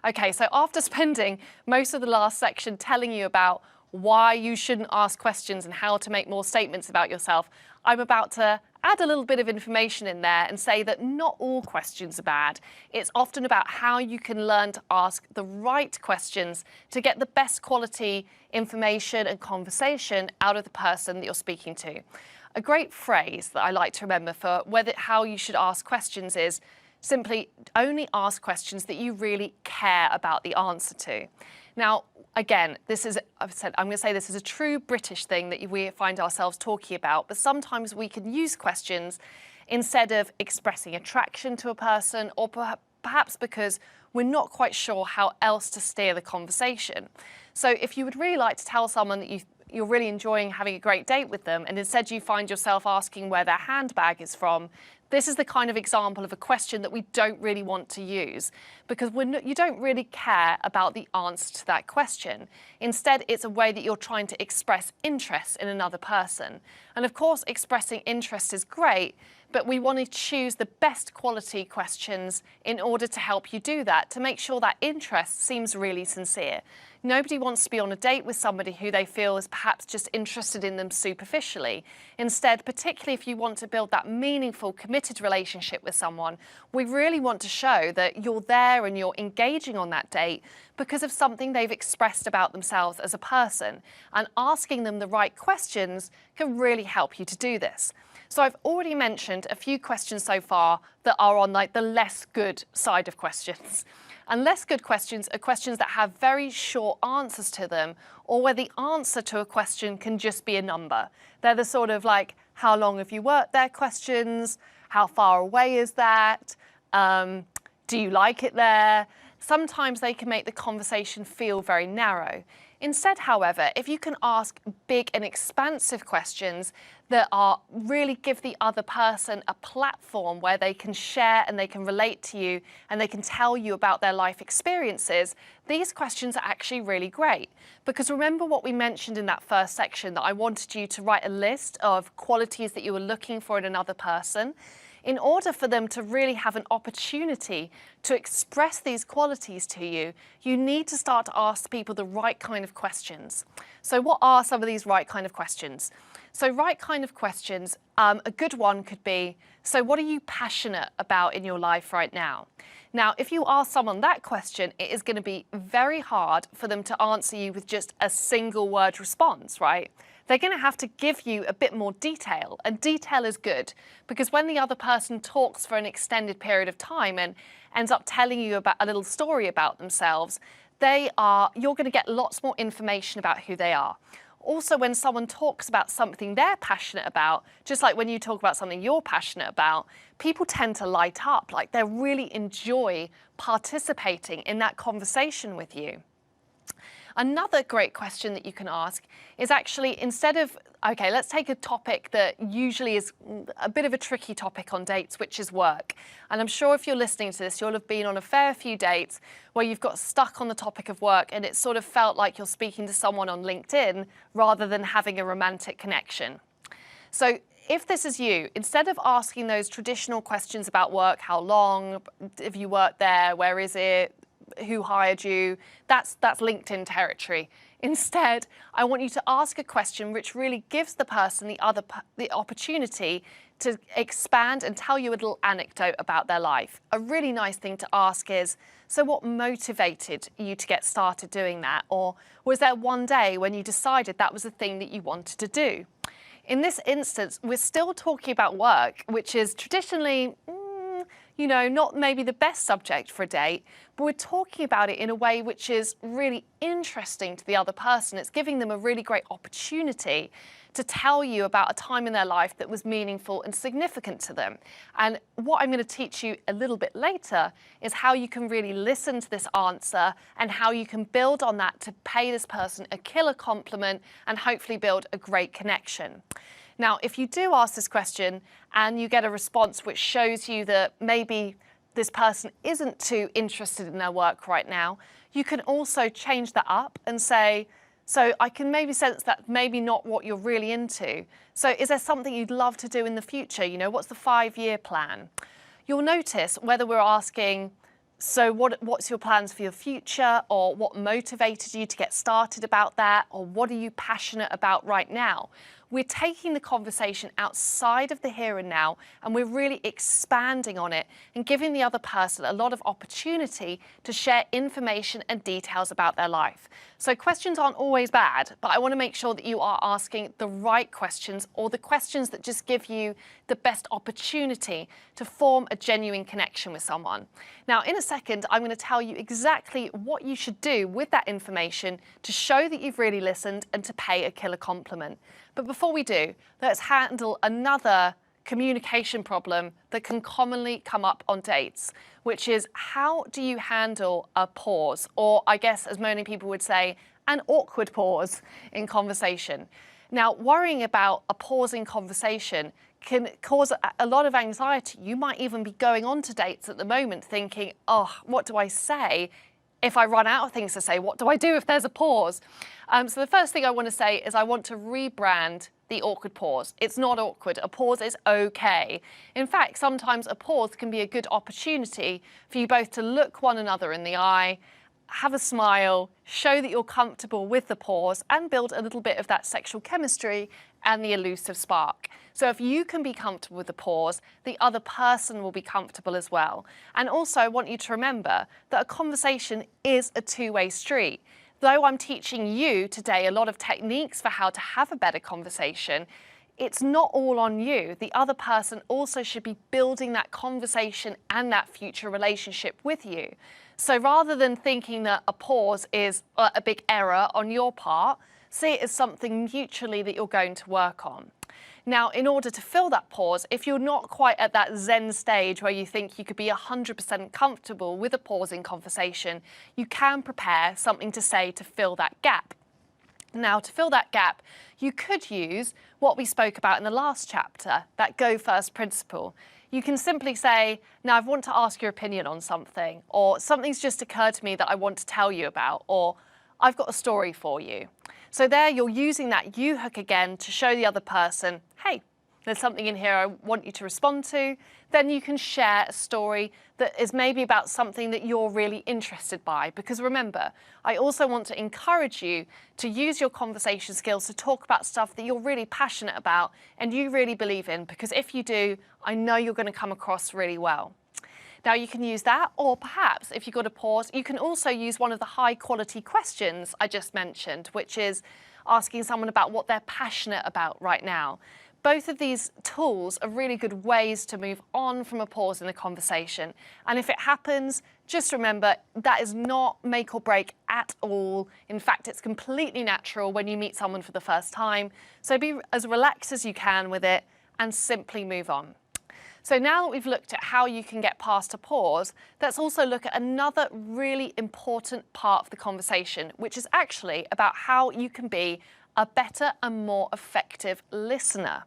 Okay, so after spending most of the last section telling you about why you shouldn't ask questions and how to make more statements about yourself, I'm about to add a little bit of information in there and say that not all questions are bad. It's often about how you can learn to ask the right questions to get the best quality information and conversation out of the person that you're speaking to. A great phrase that I like to remember for how you should ask questions is simply only ask questions that you really care about the answer to. Now, again, I'm going to say this is a true British thing that we find ourselves talking about, but sometimes we can use questions instead of expressing attraction to a person, or perhaps because we're not quite sure how else to steer the conversation. So if you would really like to tell someone that you're really enjoying having a great date with them, and instead you find yourself asking where their handbag is from, this is the kind of example of a question that we don't really want to use, because you don't really care about the answer to that question. Instead, it's a way that you're trying to express interest in another person. And of course, expressing interest is great, but we want to choose the best quality questions in order to help you do that, to make sure that interest seems really sincere. Nobody wants to be on a date with somebody who they feel is perhaps just interested in them superficially. Instead, particularly if you want to build that meaningful, committed relationship with someone, we really want to show that you're there and you're engaging on that date because of something they've expressed about themselves as a person. And asking them the right questions can really help you to do this. So I've already mentioned a few questions so far that are on the less good side of questions. And less good questions are questions that have very short answers to them, or where the answer to a question can just be a number. They're the sort of how long have you worked there questions, how far away is that, do you like it there? Sometimes they can make the conversation feel very narrow. Instead, however, if you can ask big and expansive questions that really give the other person a platform where they can share and they can relate to you and they can tell you about their life experiences, these questions are actually really great. Because remember what we mentioned in that first section, that I wanted you to write a list of qualities that you were looking for in another person. In order for them to really have an opportunity to express these qualities to you, you need to start to ask people the right kind of questions. So what are some of these right kind of questions? So right kind of questions, a good one could be, so what are you passionate about in your life right now? Now, if you ask someone that question, it is going to be very hard for them to answer you with just a single word response, right? They're going to have to give you a bit more detail, and detail is good because when the other person talks for an extended period of time and ends up telling you about a little story about themselves, you're going to get lots more information about who they are. Also, when someone talks about something they're passionate about, just like when you talk about something you're passionate about, people tend to light up, like they really enjoy participating in that conversation with you. Another great question that you can ask is actually, instead of, okay, let's take a topic that usually is a bit of a tricky topic on dates, which is work. And I'm sure if you're listening to this, you'll have been on a fair few dates where you've got stuck on the topic of work and it sort of felt like you're speaking to someone on LinkedIn rather than having a romantic connection. So if this is you, instead of asking those traditional questions about work, how long have you worked there, where is it, who hired you, that's LinkedIn territory. Instead, I want you to ask a question which really gives the person the opportunity to expand and tell you a little anecdote about their life. A really nice thing to ask is, so what motivated you to get started doing that? Or was there one day when you decided that was the thing that you wanted to do? In this instance, we're still talking about work, which is traditionally not maybe the best subject for a date, but we're talking about it in a way which is really interesting to the other person. It's giving them a really great opportunity to tell you about a time in their life that was meaningful and significant to them. And what I'm going to teach you a little bit later is how you can really listen to this answer and how you can build on that to pay this person a killer compliment and hopefully build a great connection. Now, if you do ask this question and you get a response which shows you that maybe this person isn't too interested in their work right now, you can also change that up and say, so I can maybe sense that maybe not what you're really into. So is there something you'd love to do in the future? What's the 5-year plan? You'll notice whether we're asking, So what's your plans for your future, or what motivated you to get started about that, or what are you passionate about right now? We're taking the conversation outside of the here and now, and we're really expanding on it and giving the other person a lot of opportunity to share information and details about their life. So questions aren't always bad, but I want to make sure that you are asking the right questions, or the questions that just give you the best opportunity to form a genuine connection with someone. Now, in a second, I'm going to tell you exactly what you should do with that information to show that you've really listened and to pay a killer compliment. But before we do, let's handle another communication problem that can commonly come up on dates, which is, how do you handle a pause, or I guess as many people would say, an awkward pause in conversation. Now, worrying about a pause in conversation can cause a lot of anxiety. You might even be going on to dates at the moment thinking, oh, what do I say if I run out of things to say? What do I do if there's a pause? So the first thing I want to say is I want to rebrand the awkward pause. It's not awkward. A pause is okay. In fact, sometimes a pause can be a good opportunity for you both to look one another in the eye, have a smile, show that you're comfortable with the pause, and build a little bit of that sexual chemistry and the elusive spark. So if you can be comfortable with the pause, the other person will be comfortable as well. And also, I want you to remember that a conversation is a two-way street. Though I'm teaching you today a lot of techniques for how to have a better conversation, it's not all on you. The other person also should be building that conversation and that future relationship with you. So rather than thinking that a pause is a big error on your part, see it as something mutually that you're going to work on. Now, in order to fill that pause, if you're not quite at that zen stage where you think you could be 100% comfortable with a pause in conversation, you can prepare something to say to fill that gap. Now, to fill that gap, you could use what we spoke about in the last chapter, that go first principle. You can simply say, now I want to ask your opinion on something, or something's just occurred to me that I want to tell you about, or I've got a story for you. So there you're using that you hook again to show the other person, hey, there's something in here I want you to respond to. Then you can share a story that is maybe about something that you're really interested by. Because remember, I also want to encourage you to use your conversation skills to talk about stuff that you're really passionate about and you really believe in. Because if you do, I know you're going to come across really well. Now you can use that, or perhaps if you've got a pause, you can also use one of the high quality questions I just mentioned, which is asking someone about what they're passionate about right now. Both of these tools are really good ways to move on from a pause in the conversation. And if it happens, just remember that is not make or break at all. In fact, it's completely natural when you meet someone for the first time. So be as relaxed as you can with it and simply move on. So now that we've looked at how you can get past a pause, let's also look at another really important part of the conversation, which is actually about how you can be a better and more effective listener.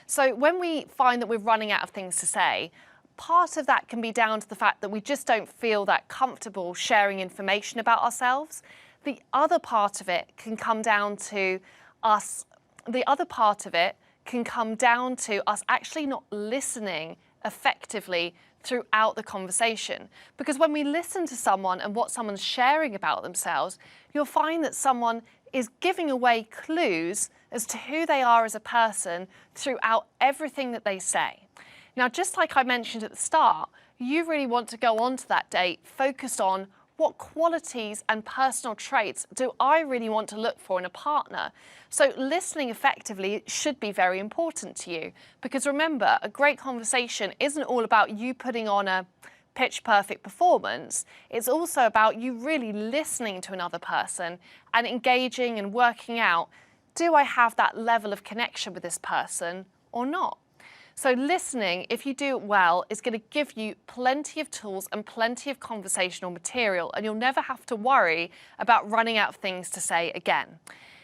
So when we find that we're running out of things to say, part of that can be down to the fact that we just don't feel that comfortable sharing information about ourselves. The other part of it can come down to us actually not listening effectively throughout the conversation. Because when we listen to someone and what someone's sharing about themselves, you'll find that someone is giving away clues as to who they are as a person throughout everything that they say. Now, just like I mentioned at the start, you really want to go on to that date focused on what qualities and personal traits do I really want to look for in a partner? So listening effectively should be very important to you, because remember, a great conversation isn't all about you putting on a pitch perfect performance. It's also about you really listening to another person and engaging and working out, do I have that level of connection with this person or not? So listening, if you do it well, is going to give you plenty of tools and plenty of conversational material, and you'll never have to worry about running out of things to say again.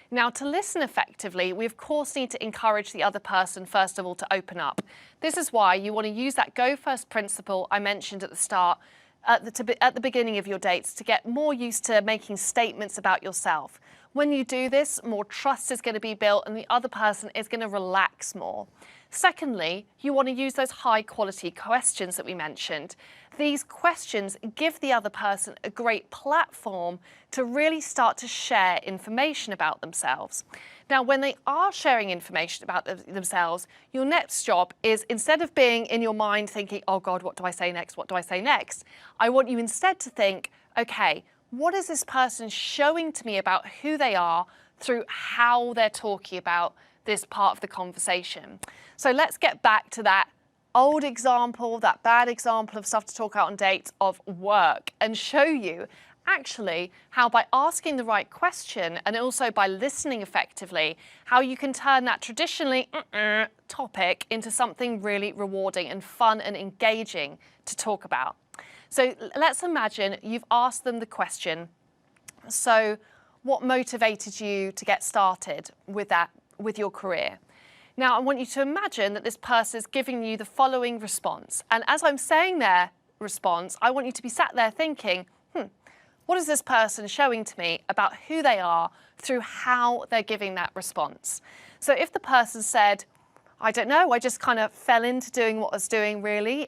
Now, to listen effectively, we of course need to encourage the other person, first of all, to open up. This is why you want to use that go first principle I mentioned at the start, at the beginning of your dates, to get more used to making statements about yourself. When you do this, more trust is going to be built and the other person is going to relax more. Secondly, you want to use those high quality questions that we mentioned. These questions give the other person a great platform to really start to share information about themselves. Now, when they are sharing information about themselves, your next job is, instead of being in your mind thinking, oh God, what do I say next? What do I say next? I want you instead to think, okay, what is this person showing to me about who they are through how they're talking about this part of the conversation? So let's get back to that old example, that bad example of stuff to talk about on dates of work, and show you actually how, by asking the right question and also by listening effectively, how you can turn that traditionally topic into something really rewarding and fun and engaging to talk about. So let's imagine you've asked them the question, so what motivated you to get started with your career? Now, I want you to imagine that this person is giving you the following response. And as I'm saying their response, I want you to be sat there thinking, what is this person showing to me about who they are through how they're giving that response? So if the person said, I don't know, I just kind of fell into doing what I was doing, really.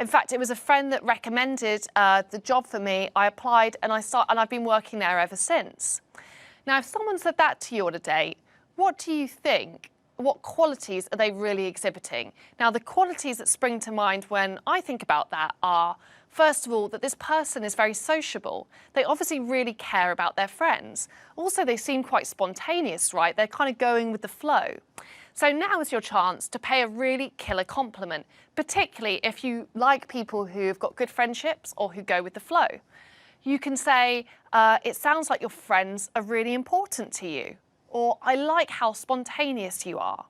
In fact, it was a friend that recommended the job for me. I applied and I've been working there ever since. Now, if someone said that to you on a date, what do you think? What qualities are they really exhibiting? Now, the qualities that spring to mind when I think about that are, first of all, that this person is very sociable. They obviously really care about their friends. Also, they seem quite spontaneous, right? They're kind of going with the flow. So now is your chance to pay a really killer compliment, particularly if you like people who've got good friendships or who go with the flow. You can say, it sounds like your friends are really important to you, or I like how spontaneous you are.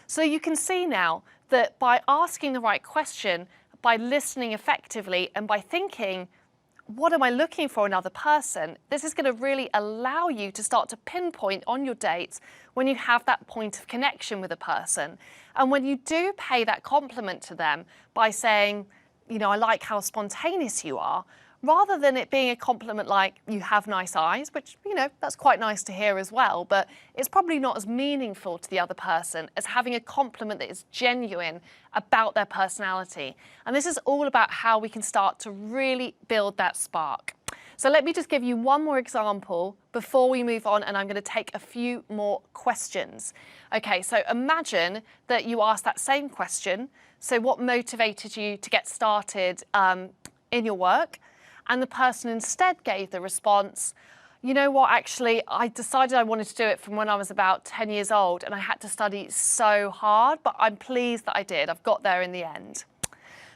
So you can see now that by asking the right question, by listening effectively, and by thinking, what am I looking for in another person? This is going to really allow you to start to pinpoint on your dates when you have that point of connection with a person. And when you do pay that compliment to them by saying, you know, I like how spontaneous you are, rather than it being a compliment like you have nice eyes, which, you know, that's quite nice to hear as well, but it's probably not as meaningful to the other person as having a compliment that is genuine about their personality. And this is all about how we can start to really build that spark. So let me just give you one more example before we move on, and I'm going to take a few more questions. Okay, so imagine that you asked that same question. So what motivated you to get started in your work? And the person instead gave the response, you know what, actually, I decided I wanted to do it from when I was about 10 years old, and I had to study so hard, but I'm pleased that I did. I've got there in the end.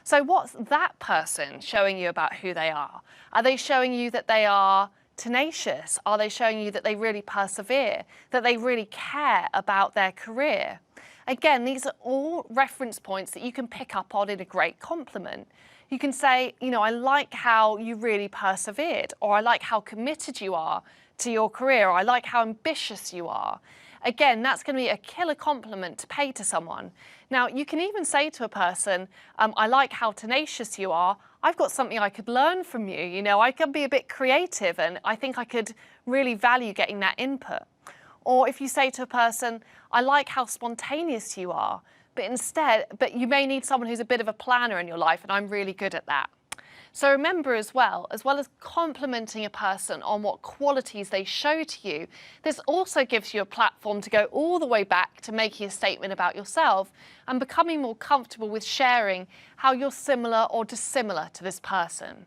So what's that person showing you about who they are? Are they showing you that they are tenacious? Are they showing you that they really persevere, that they really care about their career? Again, these are all reference points that you can pick up on in a great compliment. You can say, you know, I like how you really persevered, or I like how committed you are to your career, or I like how ambitious you are. Again, that's going to be a killer compliment to pay to someone. Now, you can even say to a person, I like how tenacious you are. I've got something I could learn from you. You know, I can be a bit creative, and I think I could really value getting that input. Or if you say to a person, I like how spontaneous you are, but you may need someone who's a bit of a planner in your life, and I'm really good at that. So remember as well as complimenting a person on what qualities they show to you, this also gives you a platform to go all the way back to making a statement about yourself and becoming more comfortable with sharing how you're similar or dissimilar to this person.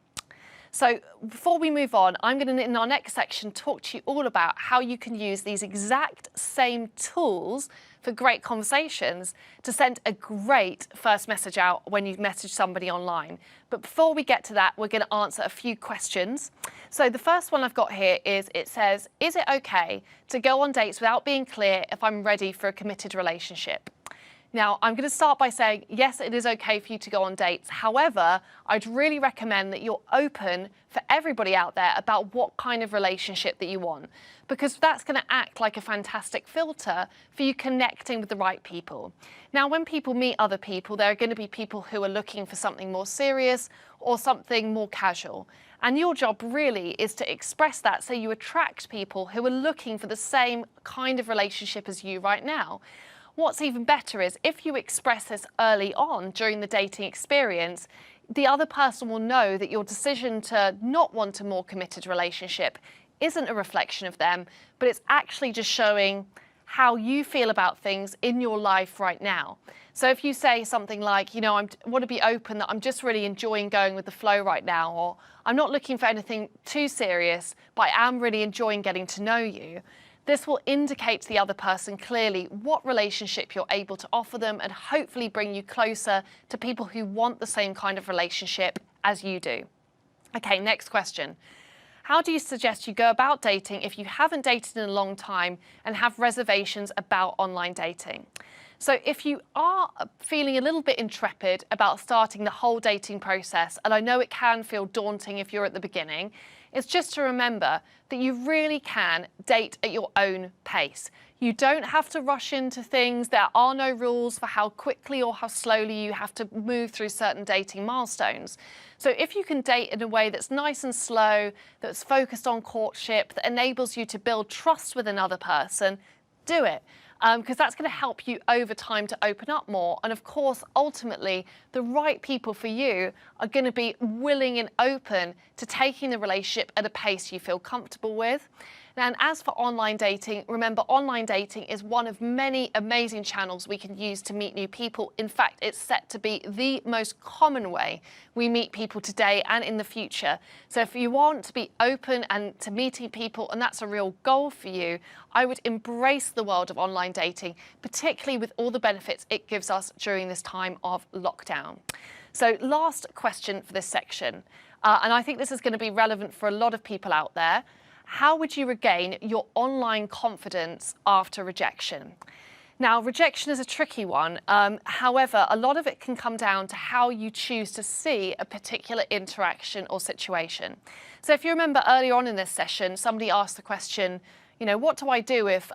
So before we move on, I'm going to, in our next section, talk to you all about how you can use these exact same tools for great conversations to send a great first message out when you message somebody online. But before we get to that, we're going to answer a few questions. So the first one I've got here is, it says, is it okay to go on dates without being clear if I'm ready for a committed relationship? Now, I'm going to start by saying, yes, it is okay for you to go on dates. However, I'd really recommend that you're open for everybody out there about what kind of relationship that you want, because that's going to act like a fantastic filter for you connecting with the right people. Now, when people meet other people, there are going to be people who are looking for something more serious or something more casual. And your job really is to express that so you attract people who are looking for the same kind of relationship as you right now. What's even better is if you express this early on during the dating experience, the other person will know that your decision to not want a more committed relationship isn't a reflection of them, but it's actually just showing how you feel about things in your life right now. So if you say something like, I want to be open, that I'm just really enjoying going with the flow right now, or I'm not looking for anything too serious, but I am really enjoying getting to know you, this will indicate to the other person clearly what relationship you're able to offer them and hopefully bring you closer to people who want the same kind of relationship as you do. Okay, next question. How do you suggest you go about dating if you haven't dated in a long time and have reservations about online dating? So if you are feeling a little bit intrepid about starting the whole dating process, and I know it can feel daunting if you're at the beginning, it's just to remember that you really can date at your own pace. You don't have to rush into things. There are no rules for how quickly or how slowly you have to move through certain dating milestones. So if you can date in a way that's nice and slow, that's focused on courtship, that enables you to build trust with another person, do it. Because that's going to help you over time to open up more. And of course, ultimately, the right people for you are going to be willing and open to taking the relationship at a pace you feel comfortable with. And as for online dating, remember, online dating is one of many amazing channels we can use to meet new people. In fact, it's set to be the most common way we meet people today and in the future. So if you want to be open and to meeting people, and that's a real goal for you, I would embrace the world of online dating, particularly with all the benefits it gives us during this time of lockdown. So last question for this section, and I think this is going to be relevant for a lot of people out there. How would you regain your online confidence after rejection? Now, rejection is a tricky one. However, a lot of it can come down to how you choose to see a particular interaction or situation. So if you remember earlier on in this session, somebody asked the question, what do I do if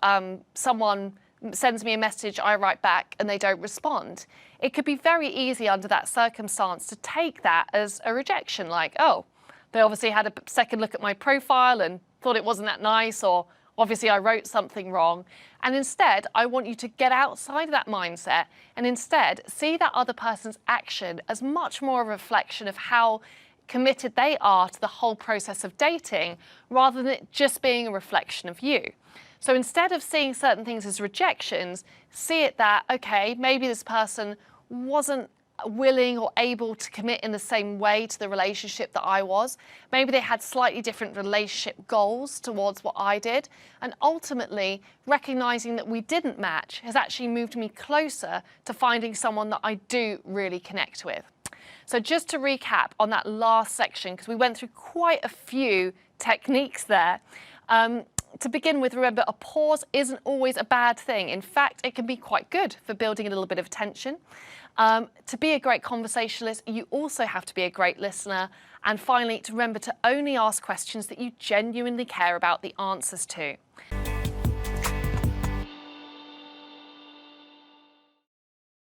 someone sends me a message, I write back and they don't respond? It could be very easy under that circumstance to take that as a rejection, like, oh, they obviously had a second look at my profile and thought it wasn't that nice, or obviously I wrote something wrong. And instead, I want you to get outside of that mindset and instead see that other person's action as much more a reflection of how committed they are to the whole process of dating, rather than it just being a reflection of you. So instead of seeing certain things as rejections, see it that, okay, maybe this person wasn't willing or able to commit in the same way to the relationship that I was. Maybe they had slightly different relationship goals towards what I did. And ultimately, recognizing that we didn't match has actually moved me closer to finding someone that I do really connect with. So just to recap on that last section, because we went through quite a few techniques there. To begin with, remember, a pause isn't always a bad thing. In fact, it can be quite good for building a little bit of tension. To be a great conversationalist, you also have to be a great listener. And finally, to remember to only ask questions that you genuinely care about the answers to.